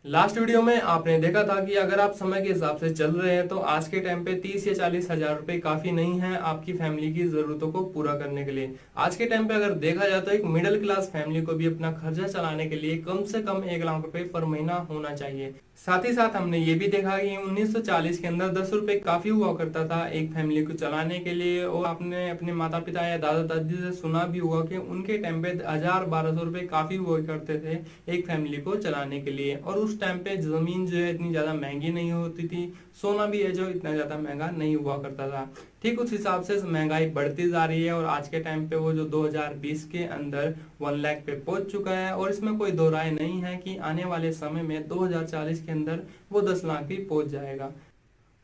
Last video में आपने देखा था कि अगर आप समय के हिसाब से चल रहे हैं तो आज के टाइम पे 30 या 40 हजार रुपए काफी नहीं है आपकी फैमिली की जरूरतों को पूरा करने के लिए। आज के टाइम पे अगर देखा जाए तो एक मिडिल क्लास फैमिली को भी अपना खर्चा चलाने के लिए कम से कम 1 लाख रुपए पर महीना होना चाहिए। साथ ही साथ हमने ये भी देखा कि 1940 के अंदर 10 रुपए काफी हुआ करता था एक फैमिली को चलाने के लिए। और आपने अपने माता पिता या दादा दादी से सुना भी होगा कि उनके टाइम पे 1000-1200 रुपए काफी हुआ करते थे एक फैमिली को चलाने के लिए। और उस टाइम पे जमीन जो है इतनी ज्यादा महंगी नहीं होती थी, सोना भी है जो इतना ज्यादा महंगा नहीं हुआ करता था। ठीक उस हिसाब से महंगाई बढ़ती जा रही है और आज के टाइम पे वो जो 2020 के अंदर 1 लाख पे पहुंच चुका है। और इसमें कोई दो राय नहीं है कि आने वाले समय में 2040 के अंदर वो 10 लाख भी पहुंच जाएगा।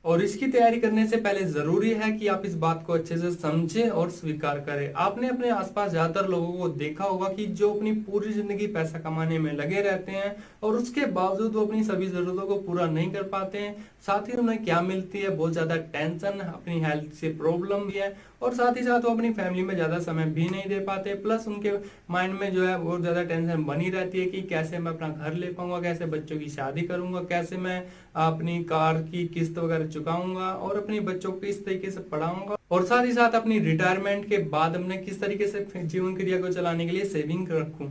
और इसकी तैयारी करने से पहले जरूरी है कि आप इस बात को अच्छे से समझें और स्वीकार करें। आपने अपने आसपास ज्यादातर लोगों को देखा होगा कि जो अपनी पूरी जिंदगी पैसा कमाने में लगे रहते हैं और उसके बावजूद वो अपनी सभी जरूरतों को पूरा नहीं कर पाते हैं। साथ ही उन्हें क्या मिलती है, बहुत ज्यादा टेंशन, अपनी हेल्थ से प्रॉब्लम भी है और साथ ही साथ वो अपनी फैमिली में ज्यादा समय भी नहीं दे पाते। प्लस उनके माइंड में जो है बहुत ज्यादा टेंशन बनी रहती है कि कैसे मैं अपना घर ले पाऊंगा, कैसे बच्चों की शादी करूंगा, कैसे मैं अपनी कार की किस्त वगैरह चुकाऊंगा और अपने बच्चों को किस तरीके से पढ़ाऊंगा। और साथ ही साथ अपनी रिटायरमेंट के बाद हमने किस तरीके से जीवन क्रिया को चलाने के लिए सेविंग रखूं।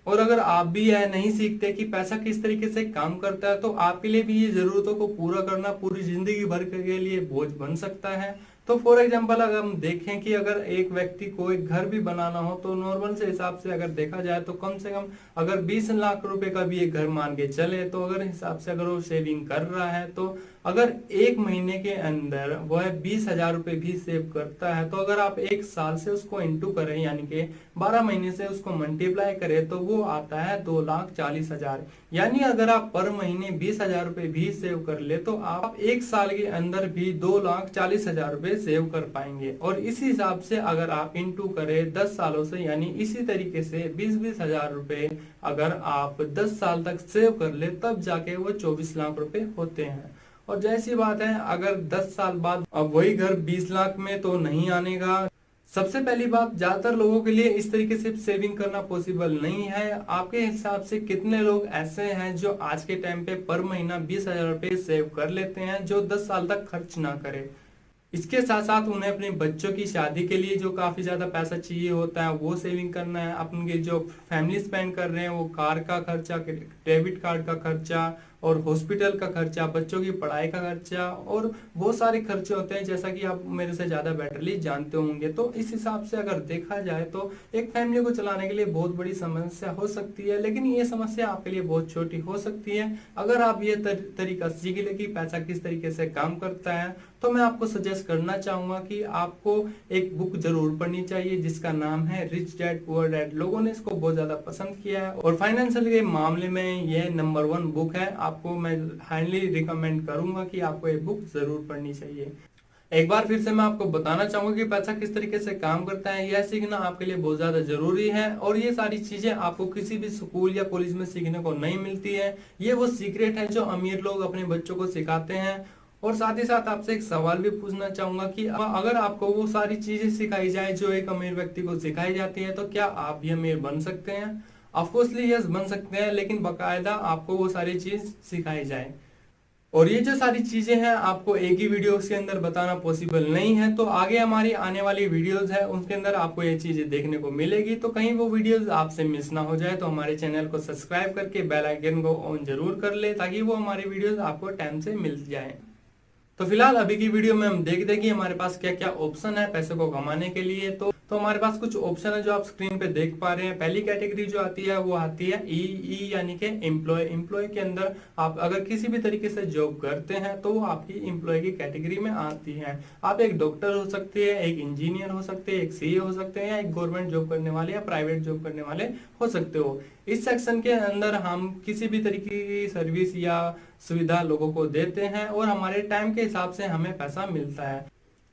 और अगर आप भी यह नहीं सीखते कि पैसा किस तरीके से काम करता है तो आपके लिए भी ये जरूरतों को पूरा करना पूरी जिंदगी भर के लिए बोझ बन सकता है। तो फॉर एग्जाम्पल अगर हम देखें कि अगर एक व्यक्ति को एक घर भी बनाना हो तो नॉर्मल से हिसाब से अगर देखा जाए तो कम से कम अगर 20 लाख रुपए का भी एक घर मान के चले तो अगर हिसाब से अगर वो सेविंग कर रहा है तो अगर एक महीने के अंदर वह 20 हजार रुपए भी सेव करता है तो अगर आप एक साल से उसको इंटू करें यानी कि 12 महीने से उसको मल्टीप्लाई करें तो वो आता है 2,40,000। यानी अगर आप पर महीने 20 हजार रुपए भी सेव कर ले तो आप एक साल के अंदर भी 2,40,000 रुपए सेव कर पाएंगे। और इसी हिसाब से अगर आप इंटू करें 10 सालों से यानी इसी तरीके से 20-20 हजार रुपए अगर आप 10 साल तक सेव कर ले तब जाके वो 24 लाख रुपए होते हैं। और जैसी बात है अगर 10 साल बाद अब वही घर 20 लाख में तो नहीं आने का। सबसे पहली बात, ज्यादातर लोगों के लिए इस तरीके से सेविंग करना पॉसिबल नहीं है। आपके हिसाब से कितने लोग ऐसे हैं जो आज के टाइम पे पर महीना 20 हजार रुपए सेव कर लेते हैं जो 10 साल तक खर्च ना करे। इसके साथ साथ उन्हें अपने बच्चों की शादी के लिए जो काफी ज्यादा पैसा चाहिए होता है वो सेविंग करना है। अपने जो फैमिली स्पेंड कर रहे हैं वो कार का खर्चा, डेबिट कार्ड का खर्चा और हॉस्पिटल का खर्चा, बच्चों की पढ़ाई का खर्चा और बहुत सारे खर्चे होते हैं जैसा कि आप मेरे से ज्यादा बेटरली जानते होंगे। तो इस हिसाब से अगर देखा जाए तो एक फैमिली को चलाने के लिए बहुत बड़ी समस्या हो सकती है, लेकिन ये समस्या आपके लिए बहुत छोटी हो सकती है अगर आप ये तरीका सीख ले कि पैसा किस तरीके से काम करता है। तो मैं आपको सजेस्ट करना चाहूंगा कि आपको एक बुक जरूर पढ़नी चाहिए जिसका नाम है रिच डैड पुअर डैड। लोगों ने इसको बहुत ज्यादा पसंद किया है और फाइनेंशियल के मामले में यह नंबर 1 बुक है। आपको मैं हाईली रिकमेंड करूंगा कि आपको ये बुक जरूर पढ़नी चाहिए। एक बार फिर से मैं आपको बताना चाहूंगा कि पैसा किस तरीके से काम करता है, यह सीखना आपके लिए बहुत ज्यादा जरूरी है। और ये सारी चीजें आपको किसी भी स्कूल या कॉलेज में सीखने को नहीं मिलती है। ये वो सीक्रेट है जो अमीर लोग अपने बच्चों को सिखाते हैं। और साथ ही साथ आपसे एक सवाल भी पूछना चाहूंगा कि अगर आपको वो सारी चीजें सिखाई जाए जो एक अमीर व्यक्ति को सिखाई जाती है तो क्या आप भी अमीर बन सकते हैं? ऑफकोर्सली यस, बन सकते हैं, लेकिन बाकायदा आपको वो सारी चीज सिखाई जाए। और ये जो सारी चीजें हैं आपको एक ही वीडियो के अंदर बताना पॉसिबल नहीं है। तो आगे हमारी आने वाली वीडियोस है उनके अंदर आपको ये चीजें देखने को मिलेगी। तो कहीं वो वीडियोस आपसे मिस ना हो जाए तो हमारे चैनल को सब्सक्राइब करके बेल आइकन को ऑन जरूर कर ले ताकि वो हमारी वीडियोस आपको टाइम से मिल जाए। तो फिलहाल अभी की वीडियो में हम देखते हैं कि हमारे पास क्या क्या ऑप्शन है पैसे को कमाने के लिए। तो हमारे पास कुछ ऑप्शन है जो आप स्क्रीन पे देख पा रहे हैं। पहली कैटेगरी जो आती है वो आती है ई यानी कि एम्प्लॉय। एम्प्लॉय के अंदर आप अगर किसी भी तरीके से जॉब करते हैं तो वो आपकी एम्प्लॉय की कैटेगरी में आती है। आप एक डॉक्टर हो सकते हैं, एक इंजीनियर हो सकते हैं, एक सीए हो सकते हैं या एक गवर्नमेंट जॉब करने वाले या प्राइवेट जॉब करने वाले हो सकते हो। इस सेक्शन के अंदर हम किसी भी तरीके की सर्विस या सुविधा लोगों को देते हैं और हमारे टाइम के हिसाब से हमें पैसा मिलता है।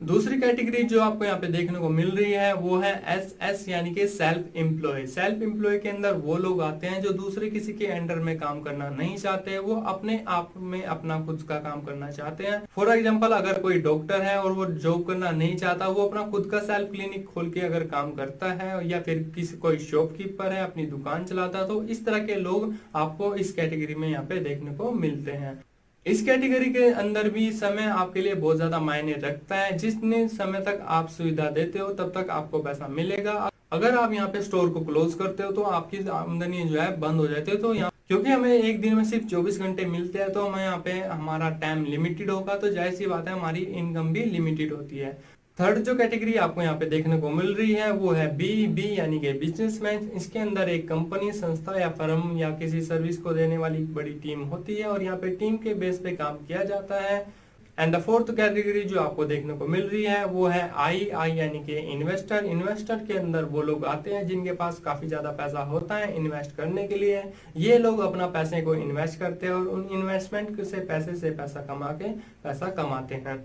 दूसरी कैटेगरी जो आपको यहाँ पे देखने को मिल रही है वो है एस एस यानी कि सेल्फ एम्प्लॉय। सेल्फ एम्प्लॉय के अंदर वो लोग आते हैं जो दूसरे किसी के अंडर में काम करना नहीं चाहते, वो अपने आप में अपना खुद का काम करना चाहते हैं। फॉर एग्जाम्पल, अगर कोई डॉक्टर है और वो जॉब करना नहीं चाहता, वो अपना खुद का सेल्फ क्लिनिक खोल के अगर काम करता है, या फिर किसी कोई शॉपकीपर है अपनी दुकान चलाता है, तो इस तरह के लोग आपको इस कैटेगरी में यहाँ पे देखने को मिलते हैं। इस कैटेगरी के अंदर भी समय आपके लिए बहुत ज्यादा मायने रखता है। जितने समय तक आप सुविधा देते हो तब तक आपको पैसा मिलेगा। अगर आप यहाँ पे स्टोर को क्लोज करते हो तो आपकी आमदनी जो है बंद हो जाती है। तो यहाँ क्योंकि हमें एक दिन में सिर्फ 24 घंटे मिलते हैं, तो हमें यहाँ पे हमारा टाइम लिमिटेड होगा, तो जाहिर सी बात है हमारी इनकम भी लिमिटेड होती है। थर्ड जो कैटेगरी आपको यहाँ पे देखने को मिल रही है वो है बी यानी कि बिजनेसमैन। इसके अंदर एक कंपनी, संस्था या फर्म या किसी सर्विस को देने वाली बड़ी टीम होती है और यहाँ पे टीम के बेस पे काम किया जाता है। एंड द फोर्थ कैटेगरी जो आपको देखने को मिल रही है वो है आई यानी कि इन्वेस्टर। इन्वेस्टर के अंदर वो लोग आते हैं जिनके पास काफी ज्यादा पैसा होता है इन्वेस्ट करने के लिए। ये लोग अपना पैसे को इन्वेस्ट करते हैं और उन इन्वेस्टमेंट से पैसा कमा के पैसा कमाते हैं।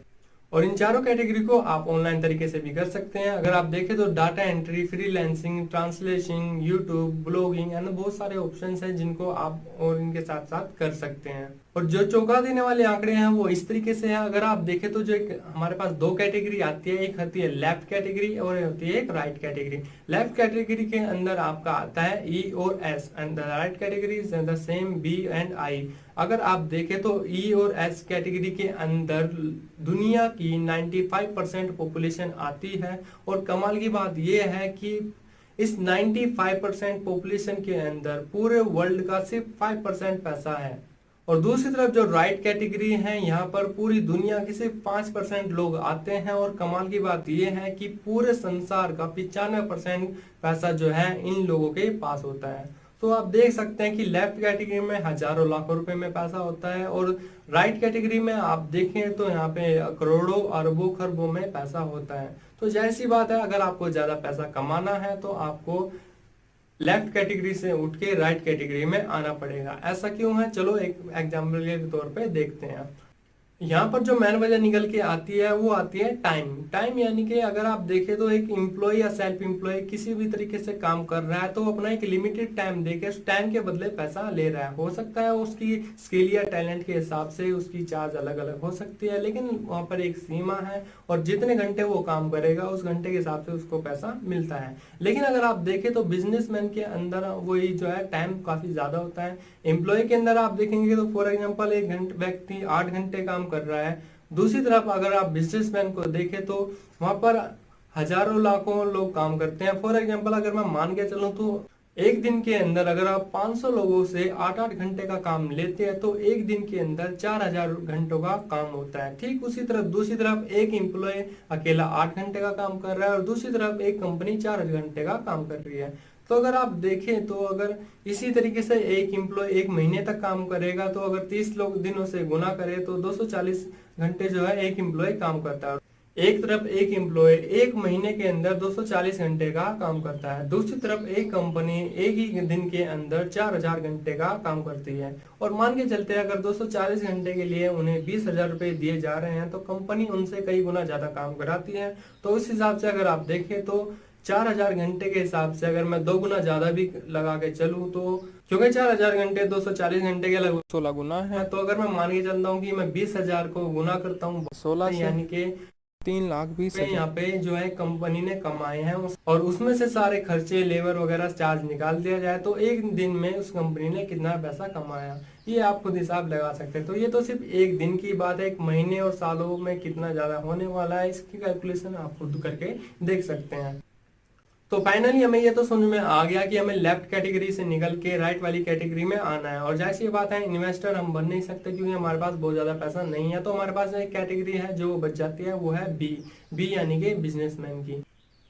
और इन चारों कैटेगरी को आप ऑनलाइन तरीके से भी कर सकते हैं। अगर आप देखें तो data entry, freelancing, translation, YouTube, blogging and बहुत सारे ऑप्शंस हैं जिनको आप और इनके साथ साथ कर सकते हैं। और जो चौंका देने वाले आंकड़े हैं वो इस तरीके से है। अगर आप देखें तो जो एक हमारे पास दो कैटेगरी आती है, एक होती है लेफ्ट कैटेगरी और होती है एक राइट कैटेगरी। लेफ्ट कैटेगरी के अंदर आपका आता है ई और S and the right category is the same B and I. अगर आप देखें तो ई और एस कैटेगरी के अंदर दुनिया की 95% पॉपुलेशन आती है। और कमाल की बात यह है कि इस 95% पॉपुलेशन के अंदर पूरे वर्ल्ड का सिर्फ 5% पैसा है। और दूसरी तरफ जो राइट कैटेगरी है, यहाँ पर पूरी दुनिया के सिर्फ 5% लोग आते हैं। और कमाल की बात यह है कि पूरे संसार का 95% पैसा जो है इन लोगों के पास होता है। तो आप देख सकते हैं कि लेफ्ट कैटेगरी में हजारों लाखों रुपए में पैसा होता है और राइट कैटेगरी में आप देखें तो यहाँ पे करोड़ों अरबों खरबों में पैसा होता है। तो जाहिर सी बात है, अगर आपको ज्यादा पैसा कमाना है तो आपको लेफ्ट कैटेगरी से उठ के राइट कैटेगरी में आना पड़ेगा। ऐसा क्यों है, चलो एक एग्जाम्पल के तौर पे देखते हैं। यहाँ पर जो मेन वजह निकल के आती है वो आती है टाइम यानी कि अगर आप देखें तो एक एम्प्लॉय या सेल्फ एम्प्लॉय किसी भी तरीके से काम कर रहा है तो अपना एक लिमिटेड टाइम देके उस टाइम के बदले पैसा ले रहा है। हो सकता है उसकी स्किल या टैलेंट के हिसाब से उसकी चार्ज अलग अलग हो सकती है, लेकिन वहाँ पर एक सीमा है और जितने घंटे वो काम करेगा उस घंटे के हिसाब से उसको पैसा मिलता है। लेकिन अगर आप देखें तो बिजनेसमैन के अंदर वही जो है टाइम काफी ज्यादा होता है। एम्प्लॉय के अंदर आप देखेंगे तो फॉर एग्जाम्पल एक व्यक्ति 8 घंटे काम कर रहा है। दूसरी तरफ अगर आप बिजनेसमैन को देखें तो वहां पर हजारों लाखों लोग काम करते हैं। फॉर एग्जांपल अगर मैं मान के चलूं तो एक दिन के अंदर अगर आप 500 लोगों से 8-8 घंटे का काम लेते हैं तो एक दिन के अंदर 4000 घंटों का काम होता है। ठीक उसी तरफ दूसरी तरफ एक एम्प्लॉय अकेला 8 घंटे का काम कर रहा है और दूसरी तरफ एक कंपनी 4 घंटे का काम कर रही है। तो अगर आप देखें तो अगर इसी तरीके से एक एम्प्लॉय एक महीने तक काम करेगा तो अगर 30 लोग दिनों से गुना करे तो 240 घंटे जो है एक एम्प्लॉय काम करता है। एक तरफ एक एम्प्लॉय एक महीने के अंदर 240 घंटे का काम करता है, दूसरी तरफ एक कंपनी एक ही दिन के अंदर 4000 घंटे का काम करती है। और मान के चलते हैं अगर 240 घंटे के लिए उन्हें 20,000 रुपए दिए जा रहे हैं तो कंपनी उनसे कई गुना ज्यादा काम कराती है। तो उस हिसाब से अगर आप देखें तो 4000 घंटे के हिसाब से अगर मैं 2 गुना ज्यादा भी लगा के चलूं तो क्योंकि 4000 घंटे 240 घंटे के लगभग 16 गुना है, तो अगर मैं मान के चलता हूँ कि मैं 20,000 को गुना करता हूँ 16 यानी कि 3,20,000 यहाँ पे जो है कंपनी ने कमाए हैं और उसमें से सारे खर्चे लेबर वगैरह चार्ज निकाल दिया जाए तो एक दिन में उस कंपनी ने कितना पैसा कमाया ये आप खुद हिसाब लगा सकते हैं। तो ये तो सिर्फ एक दिन की बात है, एक महीने और सालों में कितना ज्यादा होने वाला है इसकी कैलकुलेशन आप खुद करके देख सकते हैं। तो फाइनली हमें ये तो समझ में आ गया कि हमें लेफ्ट कैटेगरी से निकल के राइट वाली कैटेगरी में आना है। और जाहिर सी बात है इन्वेस्टर हम बन नहीं सकते क्योंकि हमारे पास बहुत ज्यादा पैसा नहीं है। तो हमारे पास एक कैटेगरी है जो बच जाती है वो है बी यानी कि बिजनेसमैन की।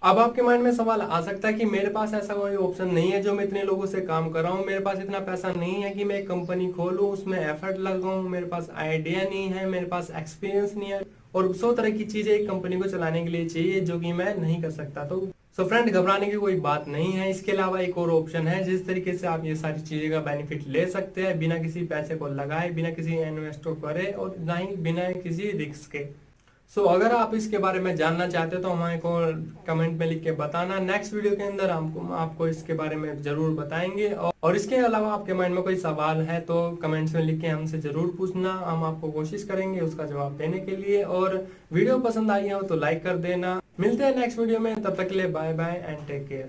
अब आपके माइंड में सवाल आ सकता है कि मेरे पास ऐसा कोई ऑप्शन नहीं है जो मैं इतने लोगों से काम कर रहा हूँ, मेरे पास इतना पैसा नहीं है कि मैं एक कंपनी खोलूँ उसमें एफर्ट लगाऊं, मेरे पास आइडिया नहीं है, मेरे पास एक्सपीरियंस नहीं है और 100 तरह की चीजें एक कंपनी को चलाने के लिए चाहिए जो कि मैं नहीं कर सकता। तो फ्रेंड घबराने की कोई बात नहीं है, इसके अलावा एक और ऑप्शन है जिस तरीके से आप ये सारी चीजें का बेनिफिट ले सकते हैं बिना किसी पैसे को लगाए, बिना किसी इन्वेस्ट करे और ना ही बिना किसी रिस्क के। सो अगर आप इसके बारे में जानना चाहते हो तो हमारे को कमेंट में लिख के बताना। नेक्स्ट वीडियो के अंदर हम आपको इसके बारे में जरूर बताएंगे। और इसके अलावा आपके माइंड में कोई सवाल है तो कमेंट्स में लिख के हमसे जरूर पूछना, हम आपको कोशिश करेंगे उसका जवाब देने के लिए। और वीडियो पसंद आई हो तो लाइक कर देना। मिलते हैं नेक्स्ट वीडियो में, तब तक के लिए bye bye and take care.